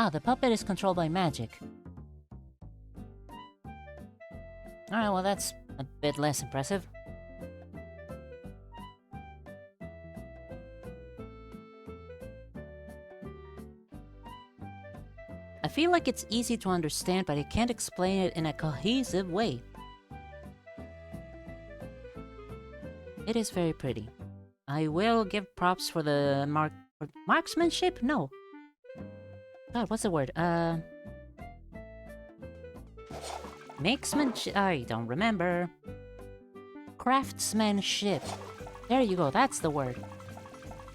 Ah, the puppet is controlled by magic. Alright, well that's a bit less impressive. I feel like it's easy to understand, but I can't explain it in a cohesive way. It is very pretty. I will give props for the marksmanship? No. God, what's the word? Makesmanship? I don't remember. Craftsmanship. There you go, that's the word.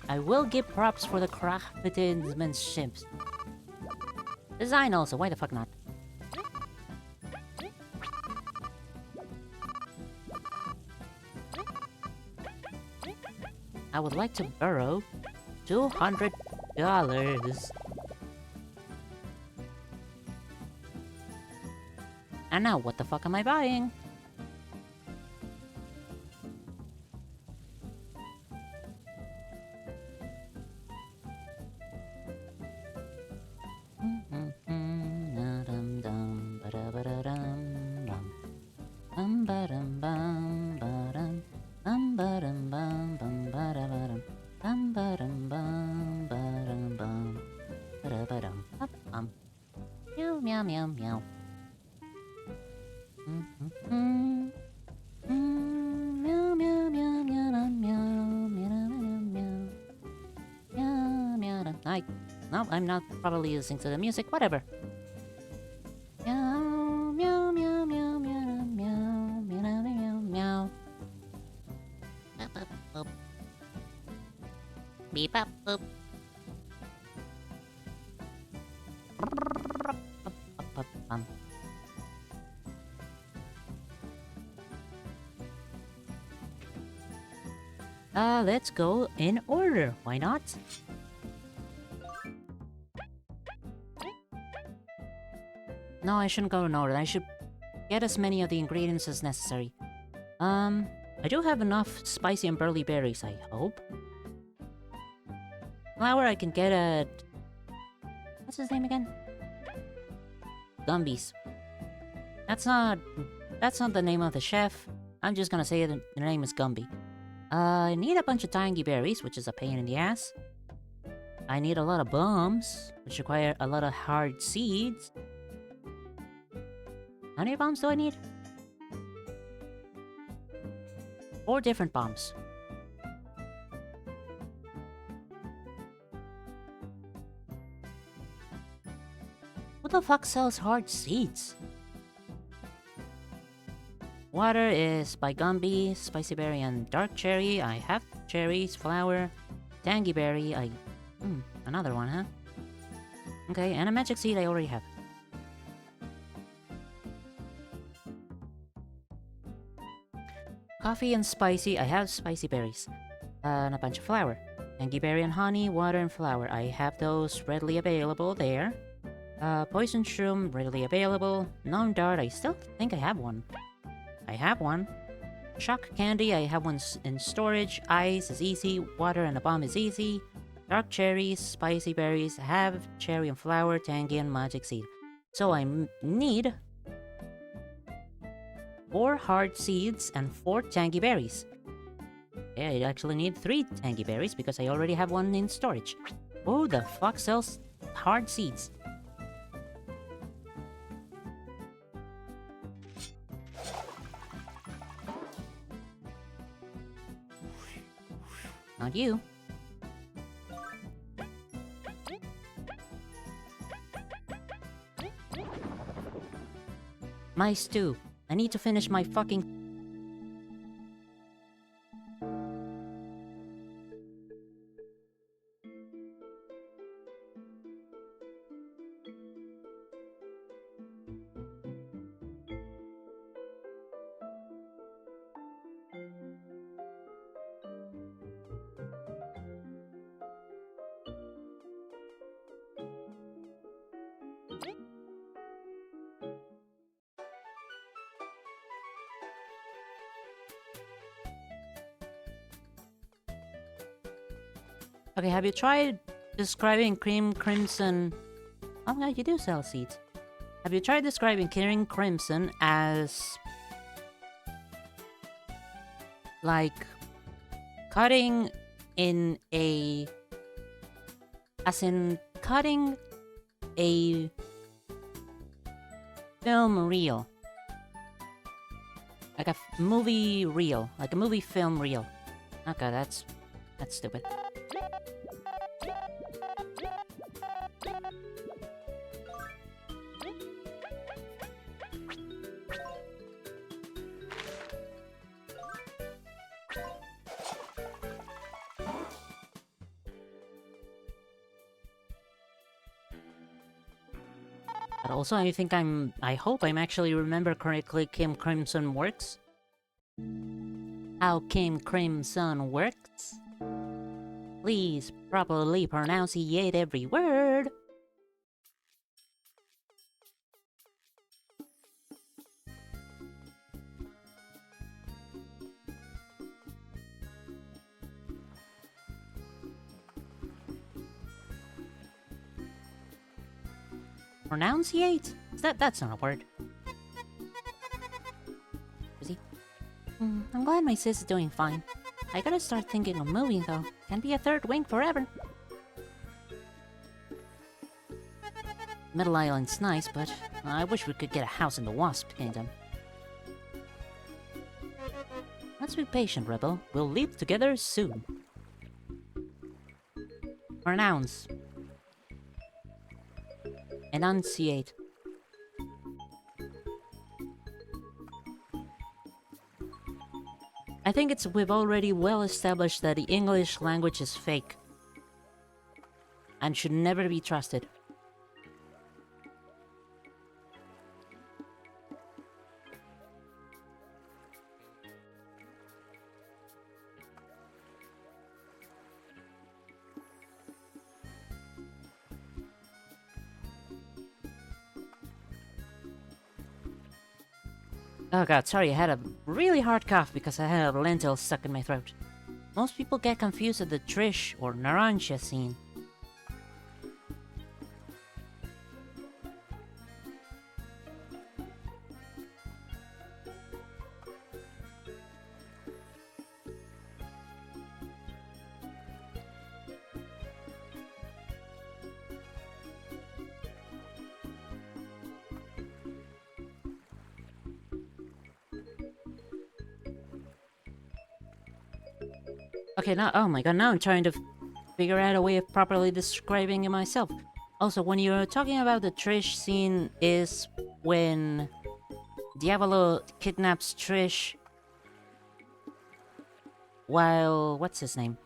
I will give props for the craftsmanship. Design also, why the fuck not? I would like to borrow $200. And now, what the fuck am I buying? Meow meow meow meow. Meow meow meow meow meow meow meow meow meow. No, I'm not probably listening to the music. Whatever. Meow meow meow meow meow meow meow meow meow. Up up up. Beep up up. Let's go in order. Why not? No, I shouldn't go in order. I should get as many of the ingredients as necessary. I do have enough spicy and burly berries, I hope. Flour I can get at... What's his name again? Gumby's. That's not the name of the chef. I'm just gonna say the name is Gumby. I need a bunch of tangy berries, which is a pain in the ass. I need a lot of bombs, which require a lot of hard seeds. How many bombs do I need? 4 different bombs. Who the fuck sells hard seeds? Water is by Gumby, Spicy Berry, and Dark Cherry. I have cherries, flour, Tangy Berry, another one, huh? Okay, and a Magic Seed I already have. Coffee and Spicy, I have Spicy Berries. And a bunch of flour. Tangy Berry and Honey, Water and Flour. I have those readily available there. Poison Shroom, readily available. Gnome Dart, I still think I have one. I have one. Shock Candy, I have one in storage. Ice is easy. Water and a bomb is easy. Dark Cherries, Spicy Berries, I have Cherry and Flour, Tangy and Magic Seed. So I need 4 hard seeds and 4 tangy berries. Yeah, I actually need 3 tangy berries because I already have one in storage. Who the fuck sells hard seeds? Not you. My stew. I need to finish my fucking... Okay, have you tried describing cream crimson Oh, yeah, you do sell seeds. Have you tried describing King Crimson as... like... cutting in a... as in cutting a film reel. Like a movie reel. Like a movie film reel. Okay, that's stupid. But also, I hope I'm actually remember correctly Kim Crimson works. How Kim Crimson works? Please properly pronunciate every word. Pronunciate? That's not a word. Is he? I'm glad my sis is doing fine. I gotta start thinking of moving though. Can't be a third wing forever. Middle Island's nice, but I wish we could get a house in the Wasp Kingdom. Let's be patient, Rebel. We'll leave together soon. Pronounce. Enunciate. I think we've already well established that the English language is fake. And should never be trusted. Oh god, sorry, I had a really hard cough because I had a lentil stuck in my throat. Most people get confused at the Trish or Narancia scene. Okay, now, oh my god, now I'm trying to figure out a way of properly describing it myself. Also, when you're talking about the Trish scene is when Diavolo kidnaps Trish while... what's his name?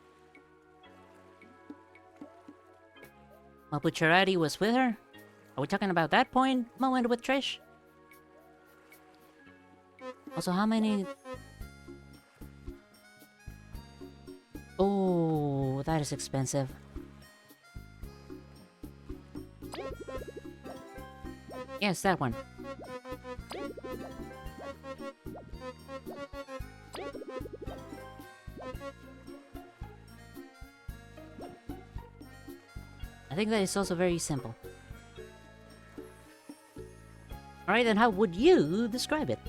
While Bucciarati was with her? Are we talking about that moment with Trish? Also, how many... Oh, that is expensive. Yes, that one. I think that is also very simple. Alright, then how would you describe it?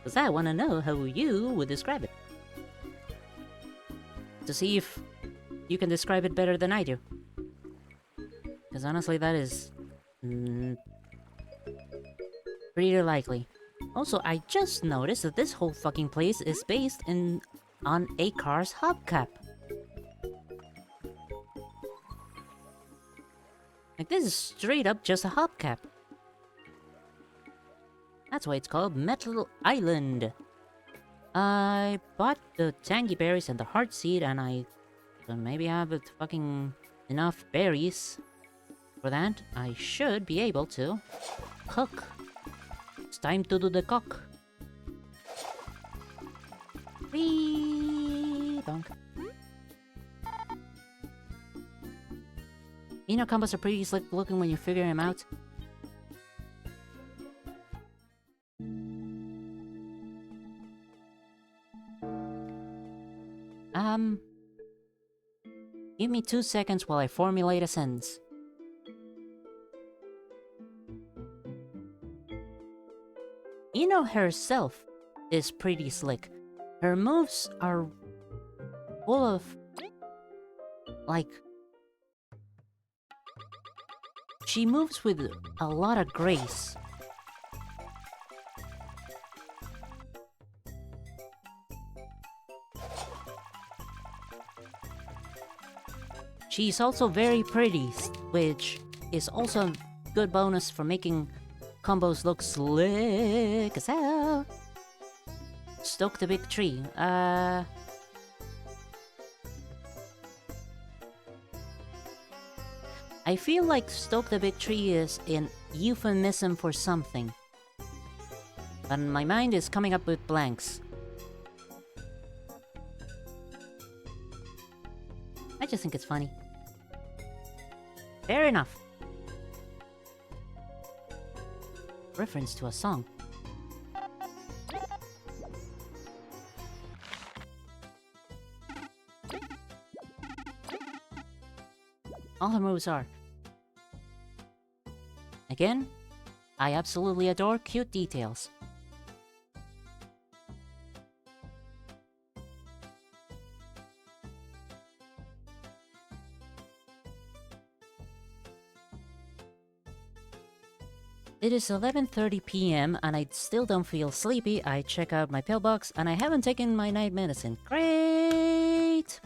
Because I want to know how you would describe it. To see if you can describe it better than I do. Because honestly, that is... pretty likely. Also, I just noticed that this whole fucking place is based on a car's hubcap. Like, this is straight up just a hubcap. That's why it's called Metal Island. I bought the tangy berries and the heart seed, and so maybe I have fucking enough berries for that. I should be able to cook. It's time to do the cook. Whee! Bonk. Inner combos are pretty slick looking when you figure them out. Give me 2 seconds while I formulate a sentence. Hino herself is pretty slick. Her moves are full of, like, she moves with a lot of grace. She's also very pretty, which is also a good bonus for making combos look slick as hell. Stoke the big tree. I feel like stoke the big tree is an euphemism for something. But my mind is coming up with blanks. I just think it's funny. Fair enough. Reference to a song. All her moves are. Again, I absolutely adore cute details. It is 11:30 p.m. and I still don't feel sleepy. I check out my pillbox and I haven't taken my night medicine. Great!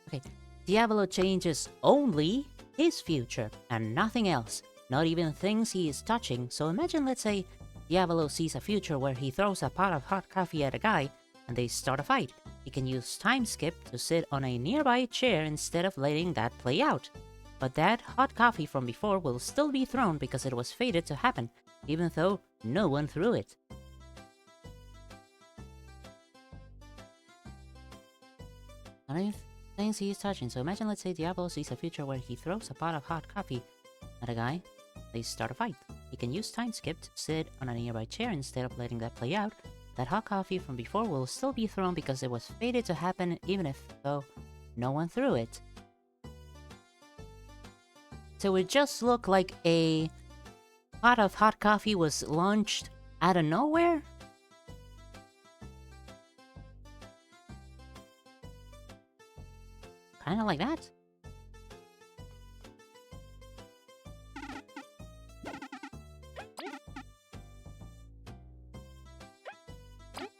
Okay, Diavolo changes only his future and nothing else, not even things he is touching. So imagine, let's say, Diavolo sees a future where he throws a pot of hot coffee at a guy and they start a fight. He can use time skip to sit on a nearby chair instead of letting that play out. But that hot coffee from before will still be thrown because it was fated to happen, even though no one threw it. Not even things he is touching. So imagine, let's say, Diablo sees a future where he throws a pot of hot coffee at a guy. They start a fight. He can use time skip to sit on a nearby chair instead of letting that play out. That hot coffee from before will still be thrown because it was fated to happen, even if, though, no one threw it. So it just looked like a pot of hot coffee was launched out of nowhere? Kinda like that.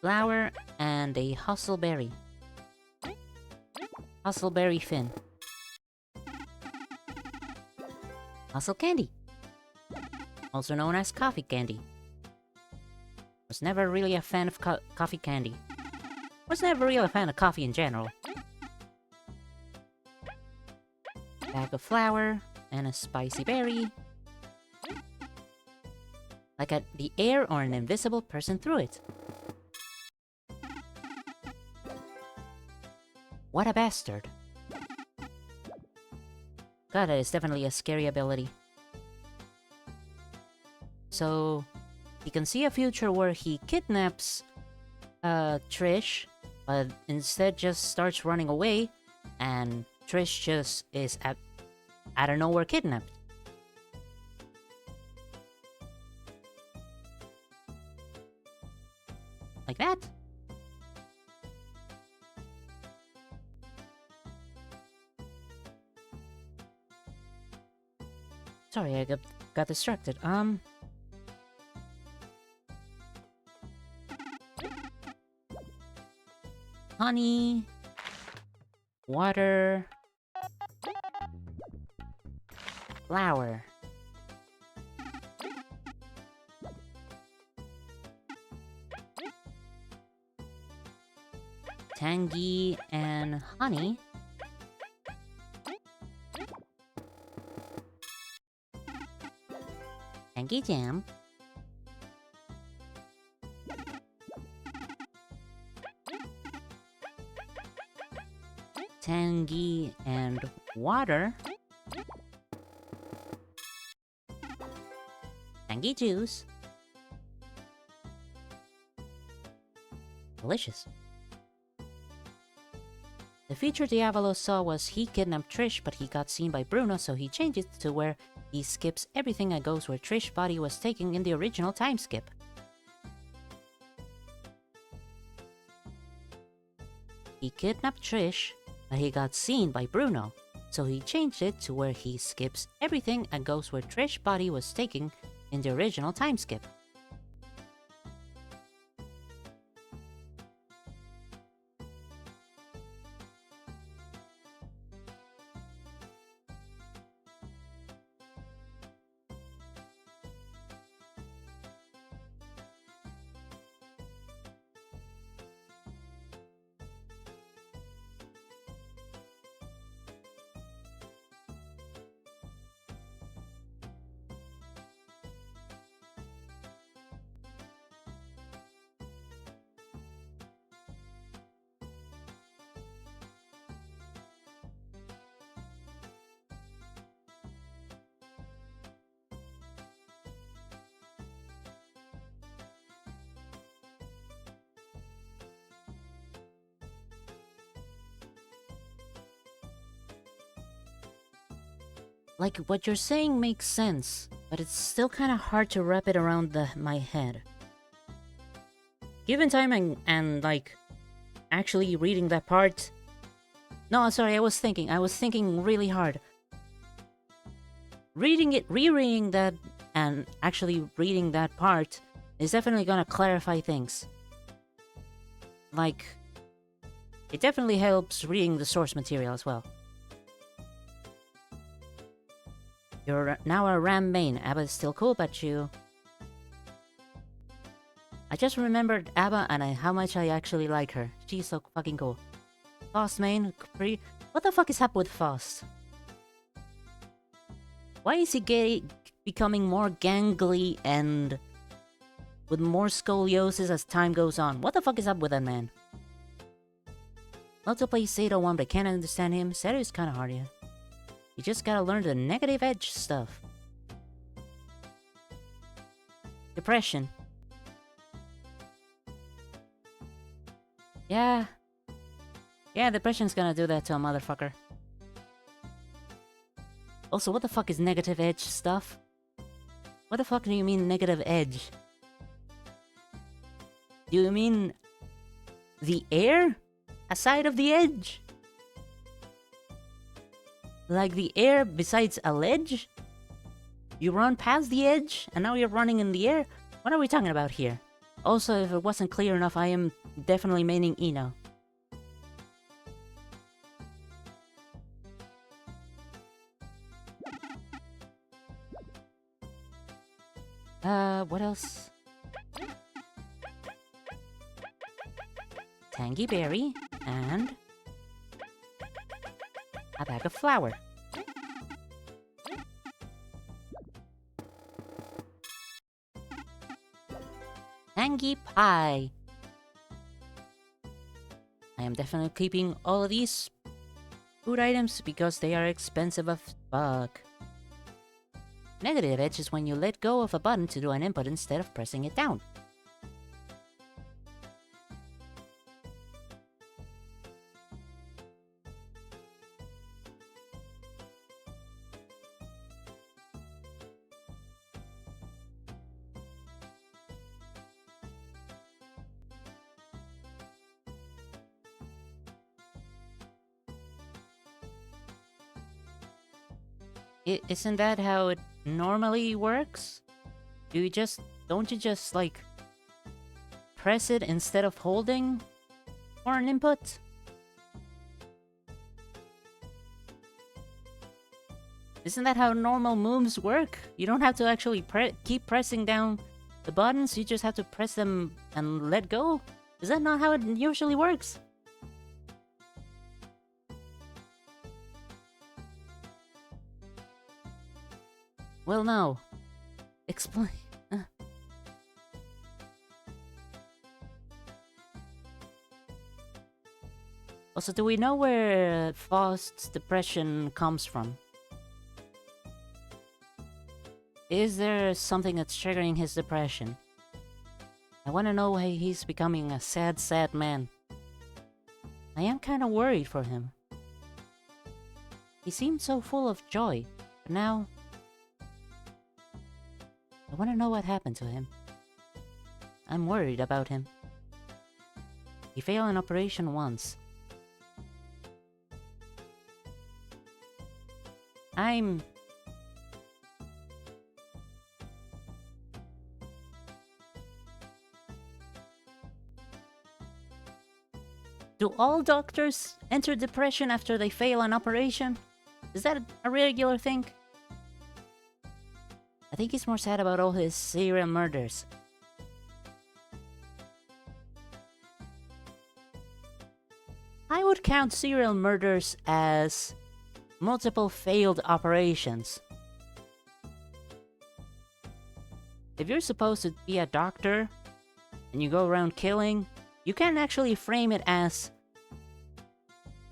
Flower and a hustleberry. Hustleberry Fin. Hustle candy. Also known as coffee candy. Was never really a fan of coffee candy. Was never really a fan of coffee in general. Bag of flour and a spicy berry. Like the air or an invisible person threw it. What a bastard. God, that is definitely a scary ability. So, you can see a future where he kidnaps Trish, but instead just starts running away, and Trish just is out of nowhere kidnapped. Like that. Sorry, I got distracted. Honey, water, flour. Tangy and honey. Tangy jam. Tangy and water. Tangy juice. Delicious. The future Diavolo saw was he kidnapped Trish, but he got seen by Bruno, so he changed it to where he skips everything and goes where Trish's body was taken in the original time skip. He kidnapped Trish, but he got seen by Bruno, so he changed it to where he skips everything and goes where Trish's body was taken in the original time skip. Like, what you're saying makes sense, but it's still kind of hard to wrap it around my head. Given time and like, actually reading that part... No, sorry, I was thinking really hard. Rereading that, and actually reading that part is definitely gonna clarify things. Like, it definitely helps reading the source material as well. You're now a Ram main. Abba is still cool about you. I just remembered Abba and how much I actually like her. She's so fucking cool. Faust main, Capri. What the fuck is up with Faust? Why is he becoming more gangly and with more scoliosis as time goes on? What the fuck is up with that man? Love to play Sato 1, but can't understand him. Sato is kinda hard, yeah. You just gotta learn the negative edge stuff. Depression. Yeah. Yeah, depression's gonna do that to a motherfucker. Also, what the fuck is negative edge stuff? What the fuck do you mean negative edge? Do you mean the air aside of the edge? Like the air besides a ledge? You run past the edge, and now you're running in the air? What are we talking about here? Also, if it wasn't clear enough, I am definitely maining Ino. What else? Tangy berry, and... a bag of flour. Tangy pie. I am definitely keeping all of these food items because they are expensive as fuck. Negative edge is when you let go of a button to do an input instead of pressing it down. Isn't that how it normally works? Don't you just like press it instead of holding for an input? Isn't that how normal moves work? You don't have to actually keep pressing down the buttons, you just have to press them and let go? Is that not how it usually works? Well, no. Explain. Also, do we know where Faust's depression comes from? Is there something that's triggering his depression? I want to know why he's becoming a sad, sad man. I am kind of worried for him. He seemed so full of joy, but now... I want to know what happened to him. I'm worried about him. He failed an operation once. Do all doctors enter depression after they fail an operation? Is that a regular thing? I think he's more sad about all his serial murders. I would count serial murders as multiple failed operations. If you're supposed to be a doctor and you go around killing, you can't actually frame it as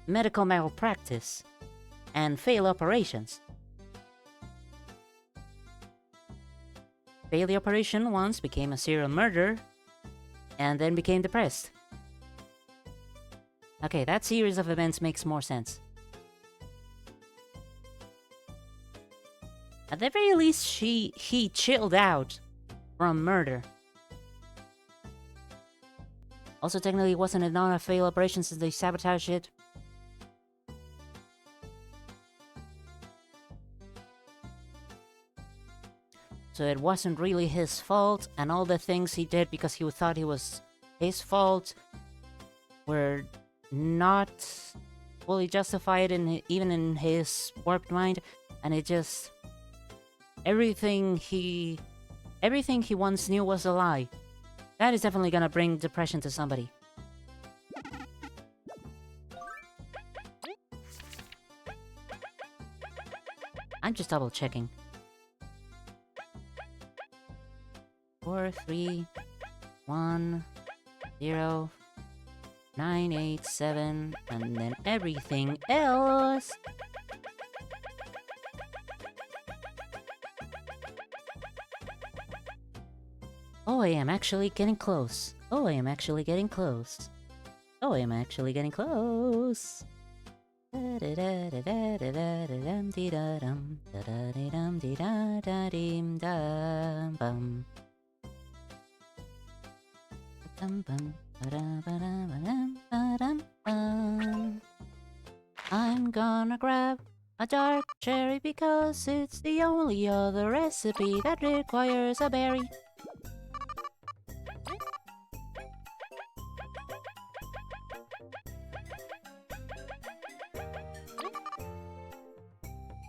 medical malpractice and fail operations. Failed the operation once, became a serial murderer, and then became depressed. Okay, that series of events makes more sense. At the very least, he chilled out from murder. Also, technically, wasn't it not a failed operation since they sabotaged it? So it wasn't really his fault, and all the things he did because he thought it was his fault were not fully justified even in his warped mind, and it just... Everything he once knew was a lie. That is definitely gonna bring depression to somebody. I'm just double checking. 4, 3, 1, 0, 9, 8, 7, and then everything else. Oh, I am actually getting close. Oh, I am actually getting close. Oh, I am actually getting close. I'm gonna grab a dark cherry because it's the only other recipe that requires a berry.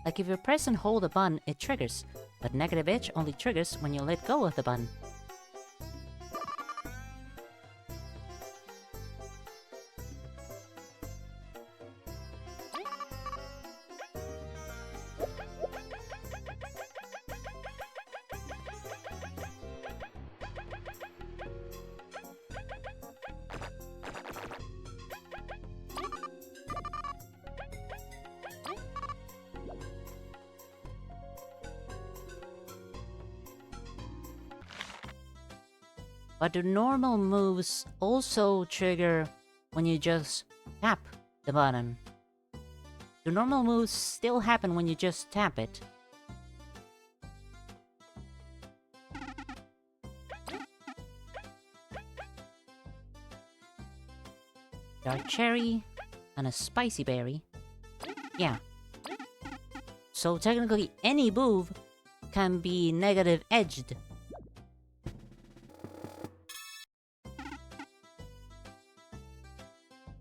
Like if you press and hold a button, it triggers, but negative edge only triggers when you let go of the button. But the normal moves also trigger when you just tap the button. The normal moves still happen when you just tap it. Dark cherry and a spicy berry. Yeah. So technically any move can be negative edged.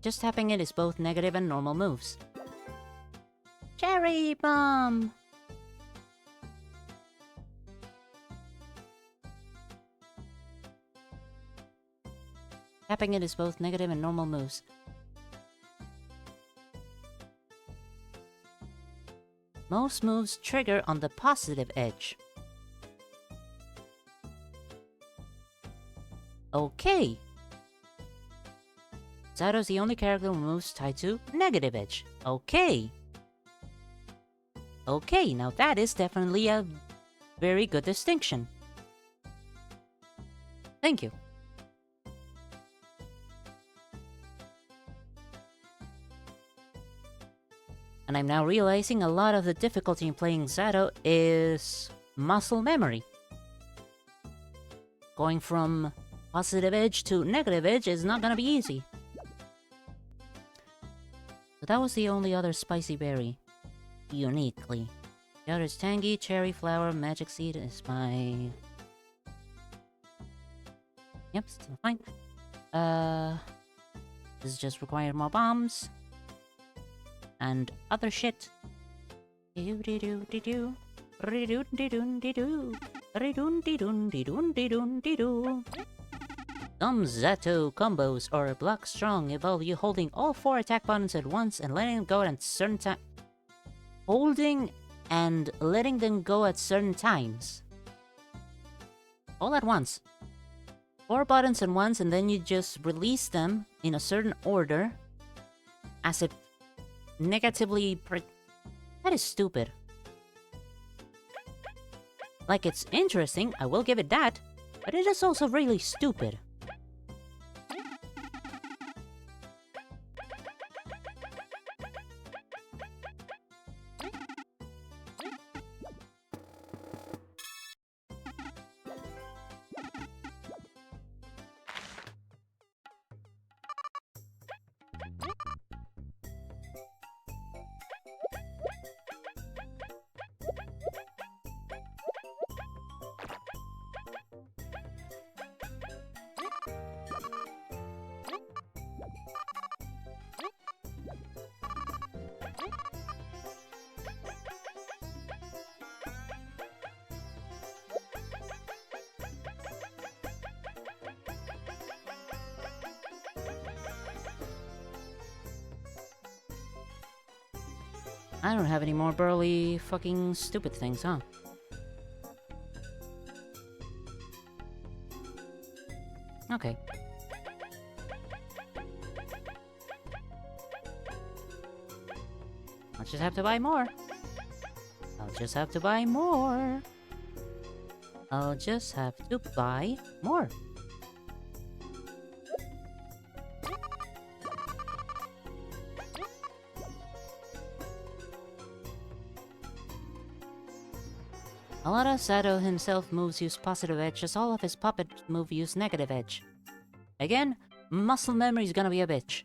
Just tapping it is both negative and normal moves. Cherry bomb! Tapping it is both negative and normal moves. Most moves trigger on the positive edge. Okay. Zato's the only character with moves tied to negative edge. Okay. Okay, now that is definitely a very good distinction. Thank you. And I'm now realizing a lot of the difficulty in playing Zato is muscle memory. Going from positive edge to negative edge is not gonna be easy. So that was the only other spicy berry. Uniquely. The other is tangy, cherry, flower, magic seed is my... Yep, still fine. This just requires more bombs. And other shit. Some Zato combos are block strong, involve you holding all 4 attack buttons at once and letting them go at certain times. Holding and letting them go at certain times. All at once. 4 buttons at once, and then you just release them in a certain order. As if negatively... That is stupid. Like, it's interesting, I will give it that, but it is also really stupid. I don't have any more burly fucking stupid things, huh? Okay. I'll just have to buy more. I'll just have to buy more. I'll just have to buy more. A lot of Zato himself moves use positive edge, as all of his puppet move use negative edge. Again, muscle memory is gonna be a bitch.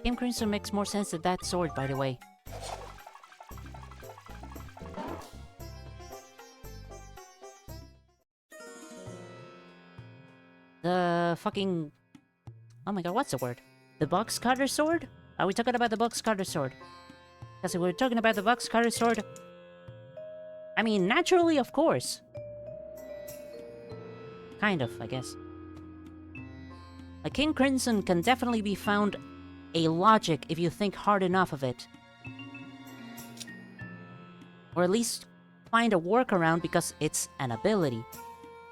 Game Crimson makes more sense than that sword, by the way. The fucking... Oh my god, what's the word? The box cutter sword? Are we talking about the box cutter sword? Because if we're talking about the box cutter sword... I mean, naturally, of course. Kind of, I guess. A King Crimson can definitely be found a logic if you think hard enough of it. Or at least find a workaround because it's an ability.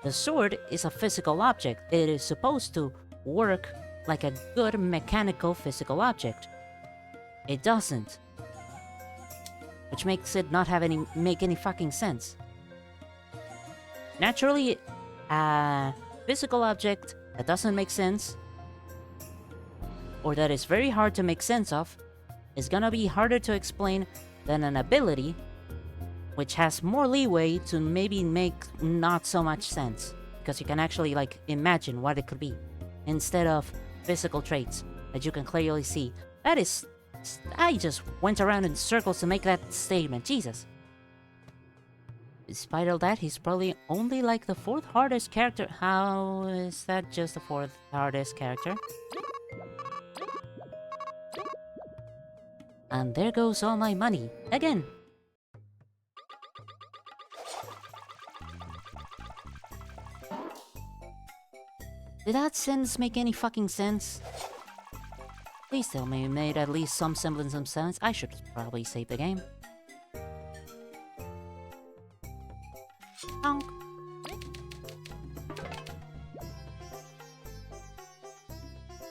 The sword is a physical object. It is supposed to work like a good mechanical physical object. It doesn't. Which makes it not make any fucking sense. Naturally, a physical object that doesn't make sense, or that is very hard to make sense of, is gonna be harder to explain than an ability which has more leeway to maybe make not so much sense. Because you can actually, like, imagine what it could be, instead of physical traits that you can clearly see. That is... I just went around in circles to make that statement, Jesus. Despite all that, he's probably only like the 4th hardest character. How is that just the 4th hardest character? And there goes all my money, again. Did that sentence make any fucking sense? Please tell me you made at least some semblance of sense. I should probably save the game. Honk.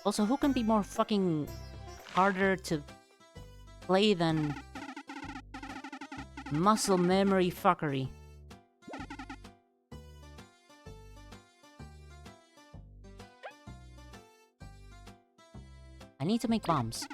Also, who can be more fucking harder to play than muscle memory fuckery? I need to make bombs.